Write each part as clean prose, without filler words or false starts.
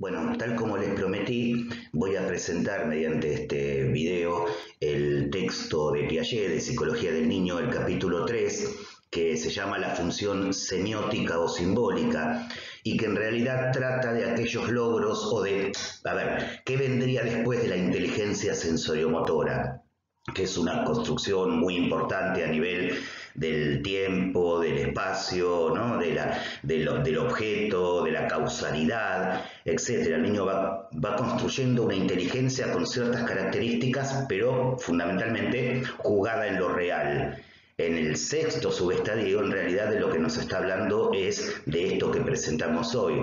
Bueno, tal como les prometí, voy a presentar mediante este video el texto de Piaget de Psicología del Niño, el capítulo 3, que se llama La función semiótica o simbólica, y que en realidad trata de aquellos logros ¿qué vendría después de la inteligencia sensoriomotora? Que es una construcción muy importante a nivel del tiempo, del espacio, ¿no? del objeto, de la causalidad, etc. El niño va construyendo una inteligencia con ciertas características, pero fundamentalmente jugada en lo real. En el sexto subestadio, en realidad, de lo que nos está hablando es de esto que presentamos hoy: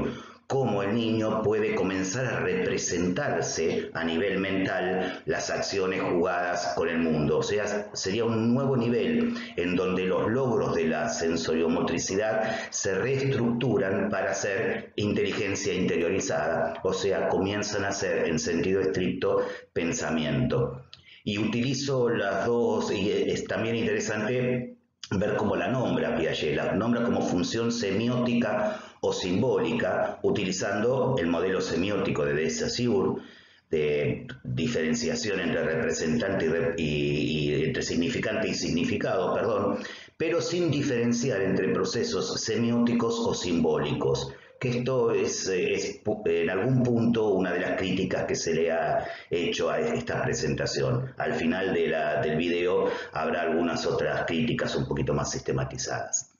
cómo el niño puede comenzar a representarse a nivel mental las acciones jugadas con el mundo. O sea, sería un nuevo nivel en donde los logros de la sensoriomotricidad se reestructuran para ser inteligencia interiorizada, o sea, comienzan a ser, en sentido estricto, pensamiento. Y utilizo las dos, y es también interesante ver cómo la nombra Piaget. La nombra como función semiótica o simbólica, utilizando el modelo semiótico de Saussure, de diferenciación entre representante y entre significante y significado, pero sin diferenciar entre procesos semióticos o simbólicos. Que esto es en algún punto una de las críticas que se le ha hecho a esta presentación. Al final del video habrá algunas otras críticas un poquito más sistematizadas.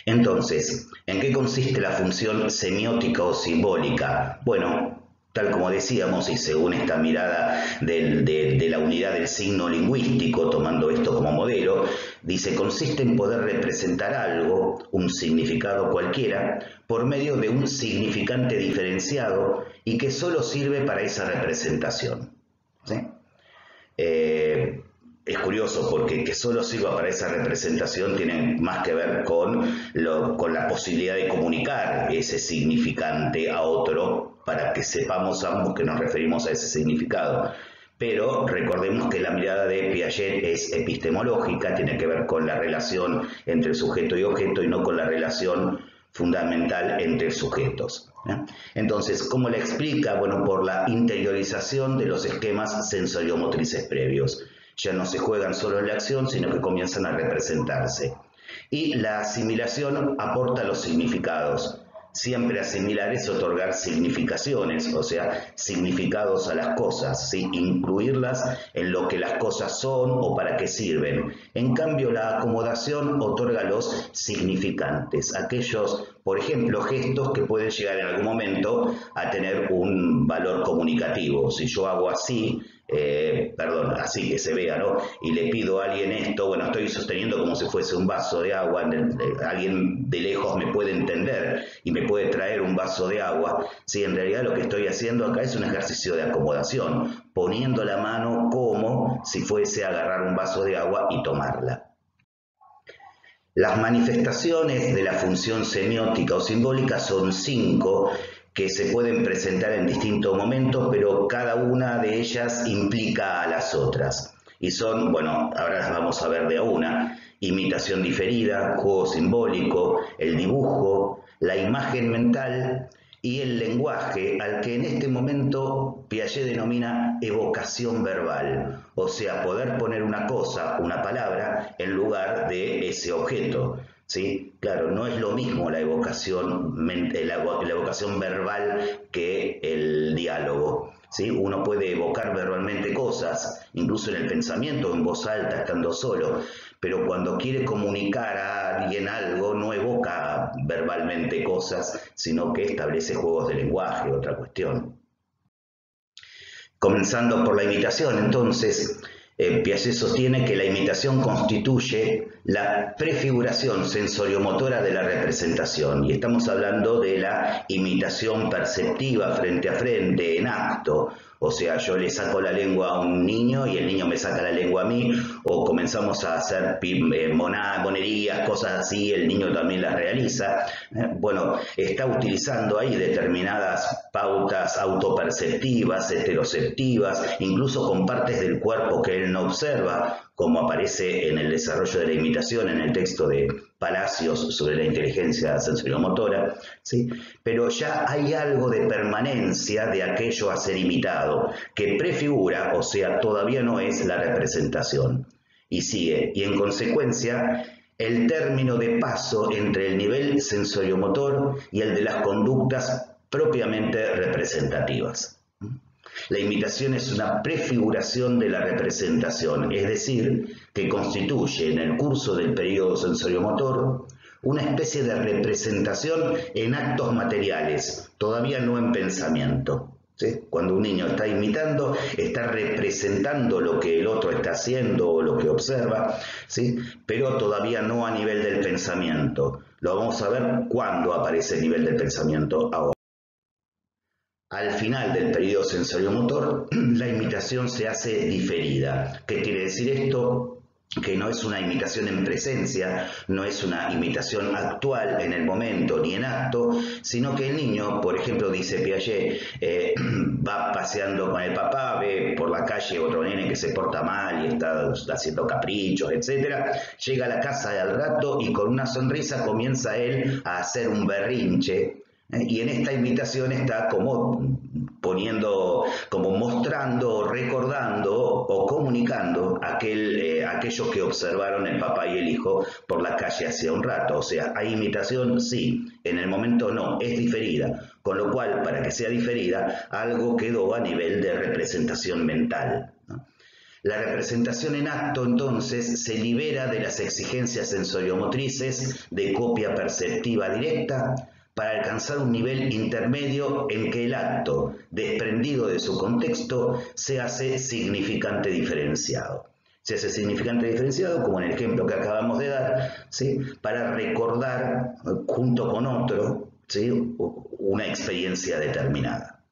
Entonces, ¿en qué consiste la función semiótica o simbólica? Bueno, tal como decíamos, y según esta mirada de la unidad del signo lingüístico, tomando esto como modelo, dice: consiste en poder representar algo, un significado cualquiera, por medio de un significante diferenciado y que solo sirve para esa representación. ¿Sí? Es curioso porque que solo sirva para esa representación tiene más que ver con la posibilidad de comunicar ese significante a otro para que sepamos ambos que nos referimos a ese significado. Pero recordemos que la mirada de Piaget es epistemológica, tiene que ver con la relación entre sujeto y objeto y no con la relación fundamental entre sujetos. Entonces, ¿cómo la explica? Bueno, por la interiorización de los esquemas sensoriomotrices previos. Ya no se juegan solo en la acción, sino que comienzan a representarse. Y la asimilación aporta los significados. Siempre asimilar es otorgar significaciones, o sea, significados a las cosas, ¿sí? Incluirlas en lo que las cosas son o para qué sirven. En cambio, la acomodación otorga los significantes, aquellos, por ejemplo, gestos que pueden llegar en algún momento a tener un valor comunicativo. Si yo hago así, así que se vea, ¿no? Y le pido a alguien esto, bueno, estoy sosteniendo como si fuese un vaso de agua, alguien de lejos me puede entender y me puede traer un vaso de agua. Sí, en realidad lo que estoy haciendo acá es un ejercicio de acomodación, poniendo la mano como si fuese a agarrar un vaso de agua y tomarla. Las manifestaciones de la función semiótica o simbólica son 5, que se pueden presentar en distintos momentos, pero cada una de ellas implica a las otras. Y son, bueno, ahora las vamos a ver de a una: imitación diferida, juego simbólico, el dibujo, la imagen mental y el lenguaje, al que en este momento Piaget denomina evocación verbal, o sea, poder poner una cosa, una palabra, en lugar de ese objeto. ¿Sí? Claro, no es lo mismo la evocación verbal que el diálogo. ¿Sí? Uno puede evocar verbalmente cosas, incluso en el pensamiento, en voz alta, estando solo, pero cuando quiere comunicar a alguien algo, no evoca verbalmente cosas, sino que establece juegos de lenguaje, otra cuestión. Comenzando por la imitación, entonces, Piaget sostiene que la imitación constituye la prefiguración sensoriomotora de la representación, y estamos hablando de la imitación perceptiva frente a frente, en acto. O sea, yo le saco la lengua a un niño y el niño me saca la lengua a mí, o comenzamos a hacer monerías, cosas así, el niño también las realiza. Bueno, está utilizando ahí determinadas pautas autoperceptivas, heteroceptivas, incluso con partes del cuerpo que él no observa, como aparece en el desarrollo de la imitación en el texto de Palacios sobre la inteligencia sensoriomotora, ¿sí? Pero ya hay algo de permanencia de aquello a ser imitado, que prefigura, o sea, todavía no es la representación. Y sigue, y en consecuencia, el término de paso entre el nivel sensoriomotor y el de las conductas propiamente representativas. La imitación es una prefiguración de la representación, es decir, que constituye en el curso del periodo sensoriomotor una especie de representación en actos materiales, todavía no en pensamiento. ¿Sí? Cuando un niño está imitando, está representando lo que el otro está haciendo o lo que observa, ¿sí? Pero todavía no a nivel del pensamiento. Lo vamos a ver cuando aparece el nivel del pensamiento ahora. Al final del periodo sensoriomotor, la imitación se hace diferida. ¿Qué quiere decir esto? Que no es una imitación en presencia, no es una imitación actual en el momento ni en acto, sino que el niño, por ejemplo, dice Piaget, va paseando con el papá, ve por la calle otro nene que se porta mal y está haciendo caprichos, etc. Llega a la casa al rato y con una sonrisa comienza él a hacer un berrinche. Y en esta imitación está como poniendo, como mostrando, recordando o comunicando aquello que observaron el papá y el hijo por la calle hace un rato. O sea, hay imitación, sí, en el momento no, es diferida. Con lo cual, para que sea diferida, algo quedó a nivel de representación mental, ¿no? La representación en acto, entonces, se libera de las exigencias sensoriomotrices de copia perceptiva directa, para alcanzar un nivel intermedio en que el acto, desprendido de su contexto, se hace significante diferenciado. Se hace significante diferenciado, como en el ejemplo que acabamos de dar, ¿sí? Para recordar junto con otro, ¿sí? Una experiencia determinada.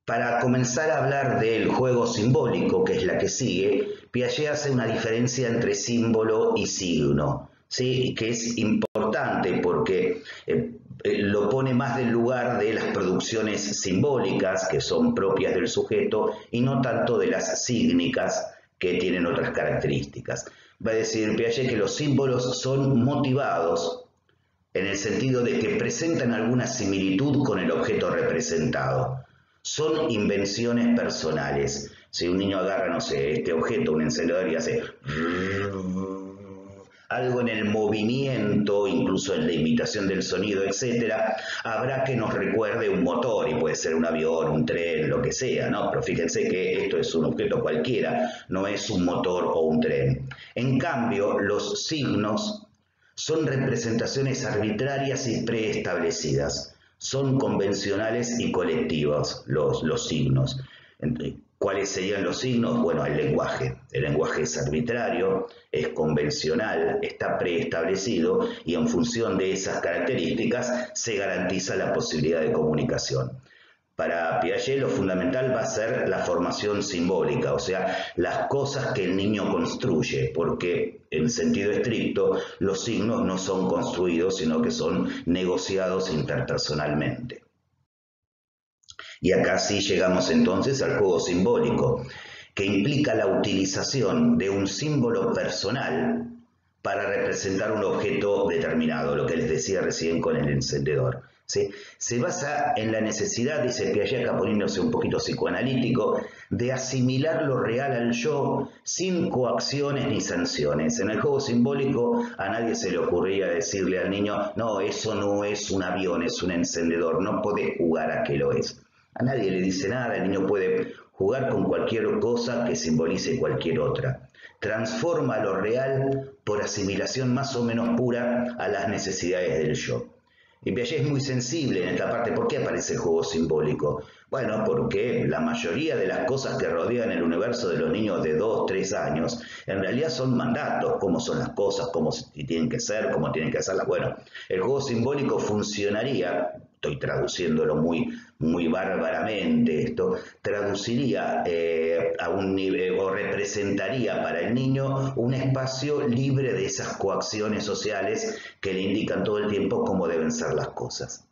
Para comenzar a hablar del juego simbólico, que es la que sigue, Piaget hace una diferencia entre símbolo y signo, ¿sí? Que es importante porque lo pone más del lugar de las producciones simbólicas que son propias del sujeto y no tanto de las sígnicas que tienen otras características. Va a decir Piaget que los símbolos son motivados en el sentido de que presentan alguna similitud con el objeto representado. Son invenciones personales. Si un niño agarra, no sé, este objeto, un encendedor, y hace algo en el movimiento, incluso en la imitación del sonido, etcétera, habrá que nos recuerde un motor, y puede ser un avión, un tren, lo que sea, ¿no? Pero fíjense que esto es un objeto cualquiera, no es un motor o un tren. En cambio, los signos son representaciones arbitrarias y preestablecidas. Son convencionales y colectivos los signos. ¿Cuáles serían los signos? Bueno, el lenguaje. El lenguaje es arbitrario, es convencional, está preestablecido y en función de esas características se garantiza la posibilidad de comunicación. Para Piaget lo fundamental va a ser la formación simbólica, o sea, las cosas que el niño construye, porque en sentido estricto los signos no son construidos, sino que son negociados interpersonalmente. Y acá sí llegamos entonces al juego simbólico, que implica la utilización de un símbolo personal para representar un objeto determinado, lo que les decía recién con el encendedor. ¿Sí? Se basa en la necesidad, dice Piaget, acá poniéndose un poquito psicoanalítico, de asimilar lo real al yo sin coacciones ni sanciones. En el juego simbólico a nadie se le ocurría decirle al niño, no, eso no es un avión, es un encendedor, no podés jugar a que lo es. A nadie le dice nada, el niño puede jugar con cualquier cosa que simbolice cualquier otra. Transforma lo real por asimilación más o menos pura a las necesidades del yo. Y Piaget es muy sensible en esta parte. ¿Por qué aparece el juego simbólico? Bueno, porque la mayoría de las cosas que rodean el universo de los niños de 2, 3 años, en realidad son mandatos, cómo son las cosas, cómo tienen que ser, cómo tienen que hacerlas. Bueno, el juego simbólico funcionaría, estoy traduciéndolo muy bárbaramente esto, traduciría a un nivel o representaría para el niño un espacio libre de esas coacciones sociales que le indican todo el tiempo cómo deben ser las cosas.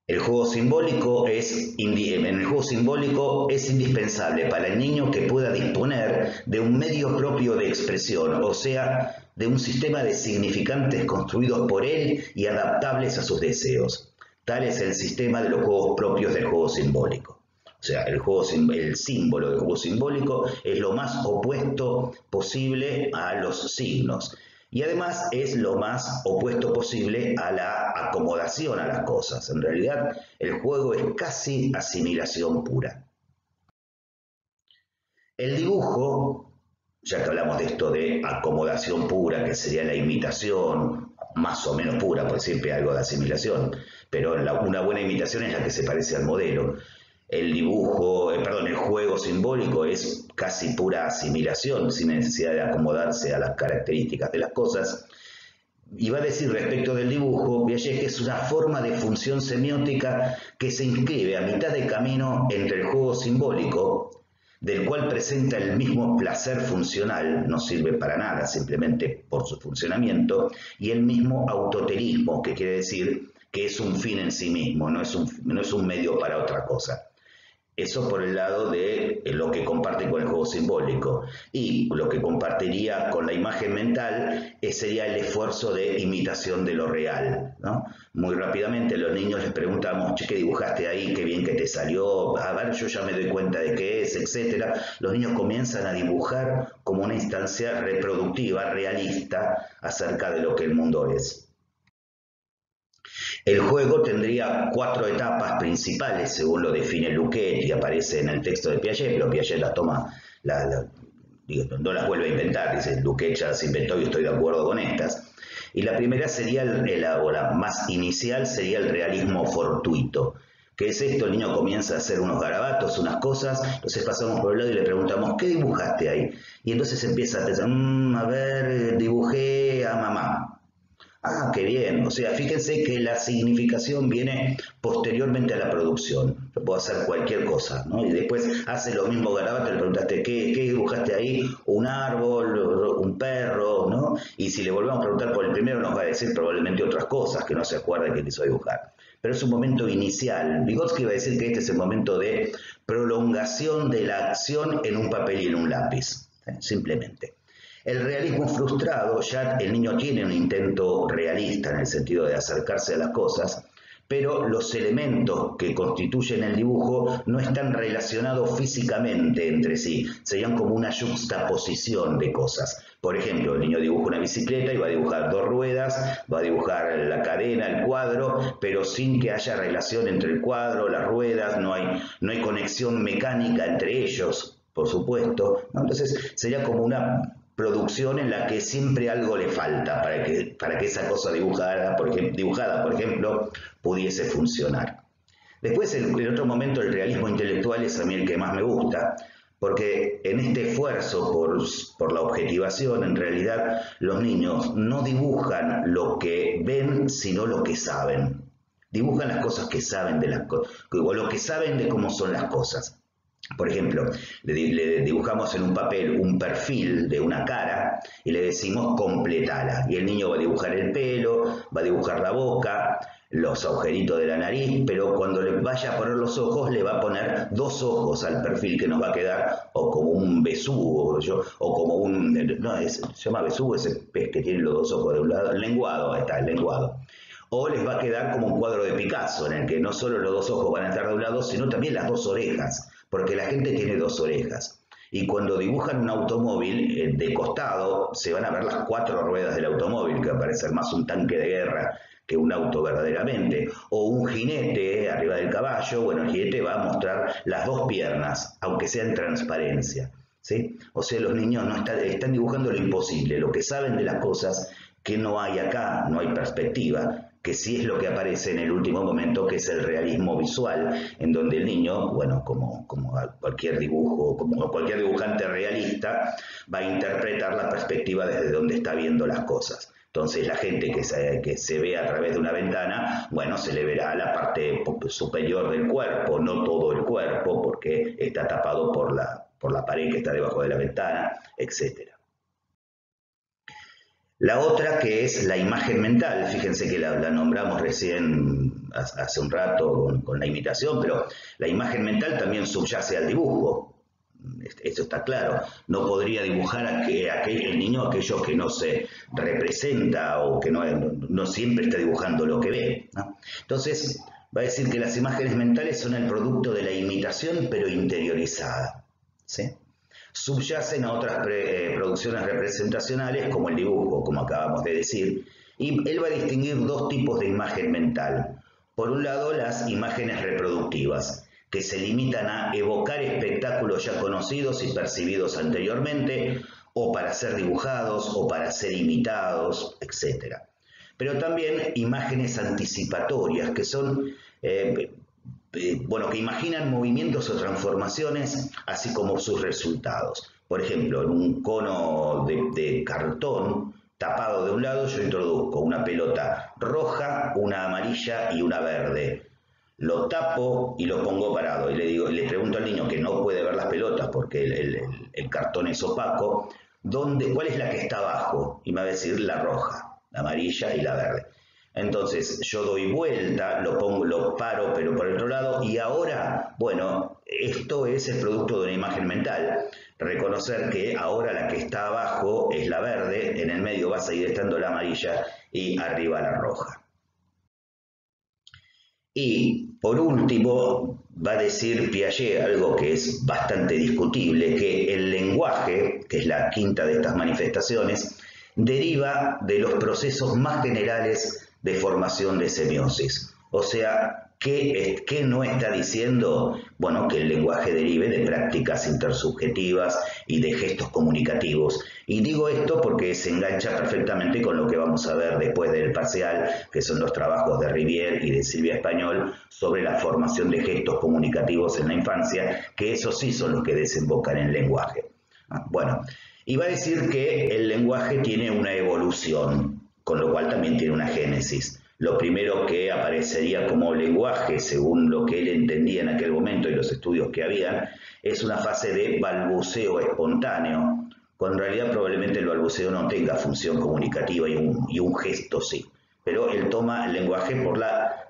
El juego simbólico en el juego simbólico es indispensable para el niño que pueda disponer de un medio propio de expresión, o sea, de un sistema de significantes construidos por él y adaptables a sus deseos. Tal es el sistema de los juegos propios del juego simbólico. O sea, el símbolo del juego simbólico es lo más opuesto posible a los signos. Y además es lo más opuesto posible a la acomodación a las cosas. En realidad, el juego es casi asimilación pura. El dibujo, ya que hablamos de esto de acomodación pura, que sería la imitación, más o menos pura, por siempre algo de asimilación, pero una buena imitación es la que se parece al modelo. El juego simbólico es casi pura asimilación, sin necesidad de acomodarse a las características de las cosas. Y va a decir respecto del dibujo, Piaget, que es una forma de función semiótica que se inscribe a mitad de camino entre el juego simbólico, del cual presenta el mismo placer funcional, no sirve para nada, simplemente por su funcionamiento, y el mismo autotelismo, que quiere decir que es un fin en sí mismo, no es un medio para otra cosa. Eso por el lado de lo que comparte con el juego simbólico. Y lo que compartiría con la imagen mental sería el esfuerzo de imitación de lo real, ¿no? Muy rápidamente a los niños les preguntamos, che, ¿qué dibujaste ahí? Qué bien que te salió, a ver, yo ya me doy cuenta de qué es, etc. Los niños comienzan a dibujar como una instancia reproductiva, realista, acerca de lo que el mundo es. El juego tendría 4 etapas principales, según lo define Luquet y aparece en el texto de Piaget, pero Piaget las toma, no las vuelve a inventar, dice Luquet ya las inventó y estoy de acuerdo con estas. Y la primera sería, la más inicial, sería el realismo fortuito. ¿Qué es esto? El niño comienza a hacer unos garabatos, unas cosas, entonces pasamos por el lado y le preguntamos, ¿qué dibujaste ahí? Y entonces empieza a pensar, a ver, dibujé a mamá. Ah, qué bien. O sea, fíjense que la significación viene posteriormente a la producción. Yo puedo hacer cualquier cosa, ¿no? Y después hace lo mismo Garabato, le preguntaste, ¿qué dibujaste ahí? Un árbol, un perro, ¿no? Y si le volvemos a preguntar por el primero, nos va a decir probablemente otras cosas que no se acuerda que quiso dibujar. Pero es un momento inicial. Vygotsky va a decir que este es el momento de prolongación de la acción en un papel y en un lápiz, simplemente. El realismo frustrado, ya el niño tiene un intento realista en el sentido de acercarse a las cosas, pero los elementos que constituyen el dibujo no están relacionados físicamente entre sí, serían como una yuxtaposición de cosas. Por ejemplo, el niño dibuja una bicicleta y va a dibujar 2 ruedas, va a dibujar la cadena, el cuadro, pero sin que haya relación entre el cuadro, las ruedas, no hay conexión mecánica entre ellos, por supuesto, ¿no? Entonces sería como una producción en la que siempre algo le falta para que esa cosa dibujada, por ejemplo, pudiese funcionar. Después, en otro momento, el realismo intelectual es a mí el que más me gusta, porque en este esfuerzo por la objetivación, en realidad, los niños no dibujan lo que ven, sino lo que saben. Dibujan las cosas que saben de las cosas, o lo que saben de cómo son las cosas. Por ejemplo, le dibujamos en un papel un perfil de una cara y le decimos completala. Y el niño va a dibujar el pelo, va a dibujar la boca, los agujeritos de la nariz, pero cuando le vaya a poner los ojos, le va a poner 2 ojos al perfil que nos va a quedar, o como un besugo, o como un, no, se llama besugo ese pez que tiene los 2 ojos de un lado, el lenguado, ahí está, el lenguado. O les va a quedar como un cuadro de Picasso, en el que no solo los 2 ojos van a estar de un lado, sino también las 2 orejas, porque la gente tiene 2 orejas. Y cuando dibujan un automóvil, de costado se van a ver las 4 ruedas del automóvil, que va a parecer más un tanque de guerra que un auto verdaderamente. O un jinete arriba del caballo, bueno, el jinete va a mostrar las 2 piernas, aunque sea en transparencia, ¿sí? O sea, los niños no están dibujando lo imposible, lo que saben de las cosas que no hay acá, no hay perspectiva, que sí es lo que aparece en el último momento, que es el realismo visual, en donde el niño, bueno, como cualquier dibujo, como cualquier dibujante realista, va a interpretar la perspectiva desde donde está viendo las cosas. Entonces la gente que se ve a través de una ventana, bueno, se le verá la parte superior del cuerpo, no todo el cuerpo, porque está tapado por la pared que está debajo de la ventana, etc. La otra que es la imagen mental, fíjense que la nombramos recién hace un rato con la imitación, pero la imagen mental también subyace al dibujo. Esto está claro. No podría dibujar el niño aquello que no se representa o que no siempre está dibujando lo que ve, ¿no? Entonces, va a decir que las imágenes mentales son el producto de la imitación, pero interiorizada, ¿sí? Subyacen a otras producciones representacionales como el dibujo, como acabamos de decir, y él va a distinguir dos tipos de imagen mental. Por un lado, las imágenes reproductivas, que se limitan a evocar espectáculos ya conocidos y percibidos anteriormente, o para ser dibujados, o para ser imitados, etc. Pero también imágenes anticipatorias, que son que imaginan movimientos o transformaciones, así como sus resultados. Por ejemplo, en un cono de cartón tapado de un lado, yo introduzco una pelota roja, una amarilla y una verde. Lo tapo y lo pongo parado. Y le pregunto al niño, que no puede ver las pelotas porque el cartón es opaco, ¿cuál es la que está abajo? Y me va a decir la roja, la amarilla y la verde. Entonces yo doy vuelta, lo paro, pero por el otro lado, y ahora, bueno, esto es el producto de una imagen mental. Reconocer que ahora la que está abajo es la verde, en el medio va a seguir estando la amarilla y arriba la roja. Y por último, va a decir Piaget algo que es bastante discutible, que el lenguaje, que es la quinta de estas manifestaciones, deriva de los procesos más generales de formación de semiosis. O sea, ¿qué no está diciendo? Bueno, que el lenguaje derive de prácticas intersubjetivas y de gestos comunicativos. Y digo esto porque se engancha perfectamente con lo que vamos a ver después del parcial, que son los trabajos de Rivière y de Silvia Español sobre la formación de gestos comunicativos en la infancia, que esos sí son los que desembocan en el lenguaje. Bueno, y va a decir que el lenguaje tiene una evolución, con lo cual también tiene una génesis. Lo primero que aparecería como lenguaje, según lo que él entendía en aquel momento y los estudios que habían, es una fase de balbuceo espontáneo, cuando en realidad probablemente el balbuceo no tenga función comunicativa y un gesto sí. Pero él toma el lenguaje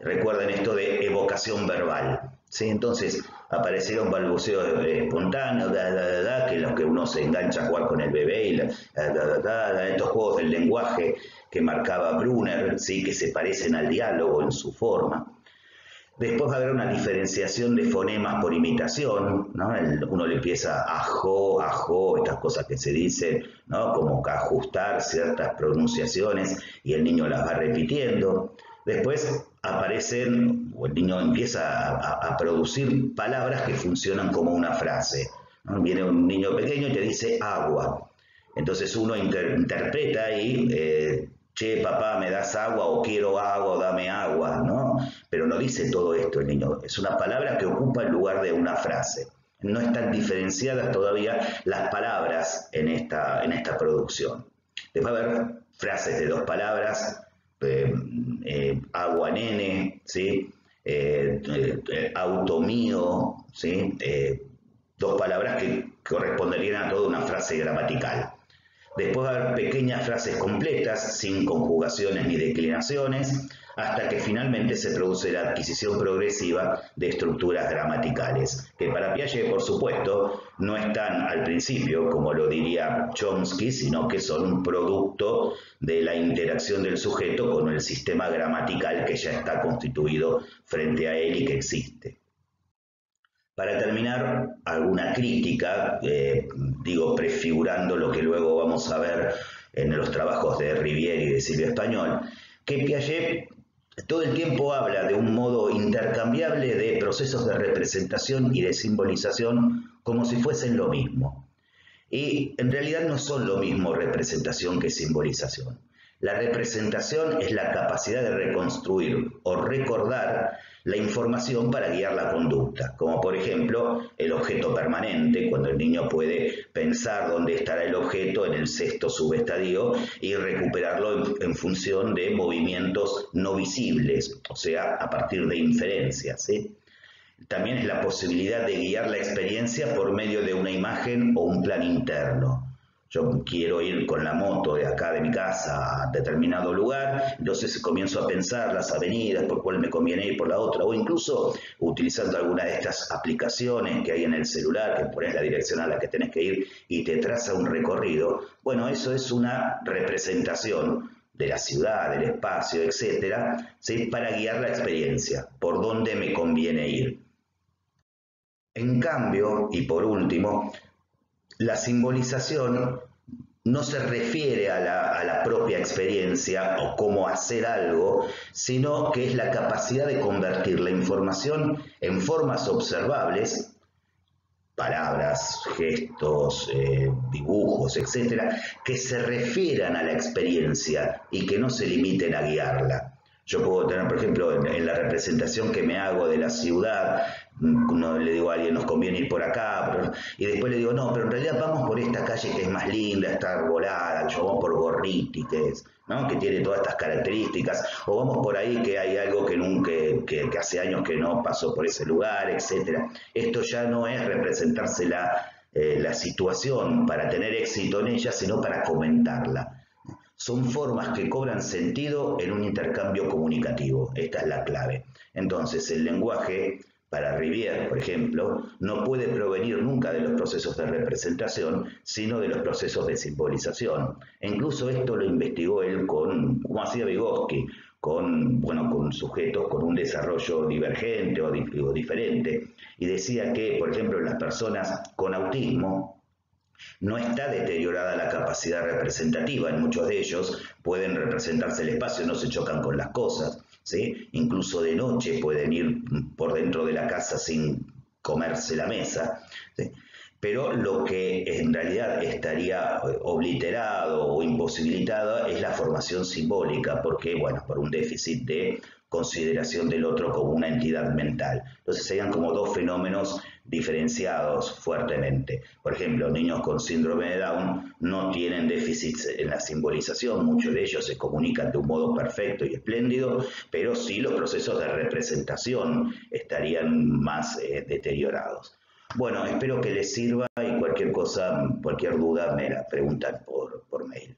recuerden esto de evocación verbal, ¿sí? Entonces aparecerá un balbuceo espontáneo, que es lo que uno se engancha a jugar con el bebé, y estos juegos del lenguaje que marcaba Brunner, ¿sí? Que se parecen al diálogo en su forma. Después va a haber una diferenciación de fonemas por imitación, ¿no? Uno le empieza ajo, estas cosas que se dicen, ¿no? Como que ajustar ciertas pronunciaciones y el niño las va repitiendo. Después o el niño empieza a producir palabras que funcionan como una frase, ¿no? Viene un niño pequeño y te dice agua. Entonces uno interpreta ahí, che, papá, ¿me das agua? O quiero agua, o dame agua, ¿no? Pero no dice todo esto el niño. Es una palabra que ocupa el lugar de una frase. No están diferenciadas todavía las palabras en esta producción. Después va a haber frases de dos palabras, agua nene, ¿sí? Auto mío, ¿sí? Dos palabras que corresponderían a toda una frase gramatical. Después va a haber pequeñas frases completas, sin conjugaciones ni declinaciones, hasta que finalmente se produce la adquisición progresiva de estructuras gramaticales, que para Piaget, por supuesto, no están al principio, como lo diría Chomsky, sino que son un producto de la interacción del sujeto con el sistema gramatical que ya está constituido frente a él y que existe. Para terminar, alguna crítica, prefigurando lo que luego vamos a ver en los trabajos de Rivière y de Silvia Español, que Piaget todo el tiempo habla de un modo intercambiable de procesos de representación y de simbolización como si fuesen lo mismo. Y en realidad no son lo mismo representación que simbolización. La representación es la capacidad de reconstruir o recordar la información para guiar la conducta, como por ejemplo el objeto permanente, cuando el niño puede pensar dónde estará el objeto en el sexto subestadio y recuperarlo en función de movimientos no visibles, o sea, a partir de inferencias, ¿sí? También es la posibilidad de guiar la experiencia por medio de una imagen o un plan interno. Yo quiero ir con la moto de acá de mi casa a determinado lugar, entonces comienzo a pensar las avenidas, por cuál me conviene ir por la otra, o incluso utilizando alguna de estas aplicaciones que hay en el celular, que pones la dirección a la que tenés que ir y te traza un recorrido. Bueno, eso es una representación de la ciudad, del espacio, etcétera, ¿sí? Para guiar la experiencia, por dónde me conviene ir. En cambio, y por último, la simbolización no se refiere a la propia experiencia o cómo hacer algo, sino que es la capacidad de convertir la información en formas observables, palabras, gestos, dibujos, etcétera, que se refieran a la experiencia y que no se limiten a guiarla. Yo puedo tener, por ejemplo, en la representación que me hago de la ciudad, no le digo a alguien, nos conviene ir por acá, y después le digo, no, pero en realidad vamos por esta calle que es más linda, está arbolada, yo vamos por Gorriti, ¿no? Que tiene todas estas características, o vamos por ahí que hay algo que nunca, que hace años que no pasó por ese lugar, etcétera. Esto ya no es representarse la situación para tener éxito en ella, sino para comentarla. Son formas que cobran sentido en un intercambio comunicativo. Esta es la clave. Entonces, el lenguaje, para Rivière, por ejemplo, no puede provenir nunca de los procesos de representación, sino de los procesos de simbolización. E incluso esto lo investigó él como hacía Vygotsky, con sujetos con un desarrollo divergente o diferente. Y decía que, por ejemplo, las personas con autismo, no está deteriorada la capacidad representativa, en muchos de ellos pueden representarse el espacio, no se chocan con las cosas, ¿sí? Incluso de noche pueden ir por dentro de la casa sin comerse la mesa, ¿sí? Pero lo que en realidad estaría obliterado o imposibilitado es la formación simbólica, porque, bueno, por un déficit de consideración del otro como una entidad mental. Entonces serían como dos fenómenos diferenciados fuertemente. Por ejemplo, niños con síndrome de Down no tienen déficits en la simbolización, muchos de ellos se comunican de un modo perfecto y espléndido, pero sí los procesos de representación estarían más deteriorados. Bueno, espero que les sirva y cualquier cosa, cualquier duda me la preguntan por mail.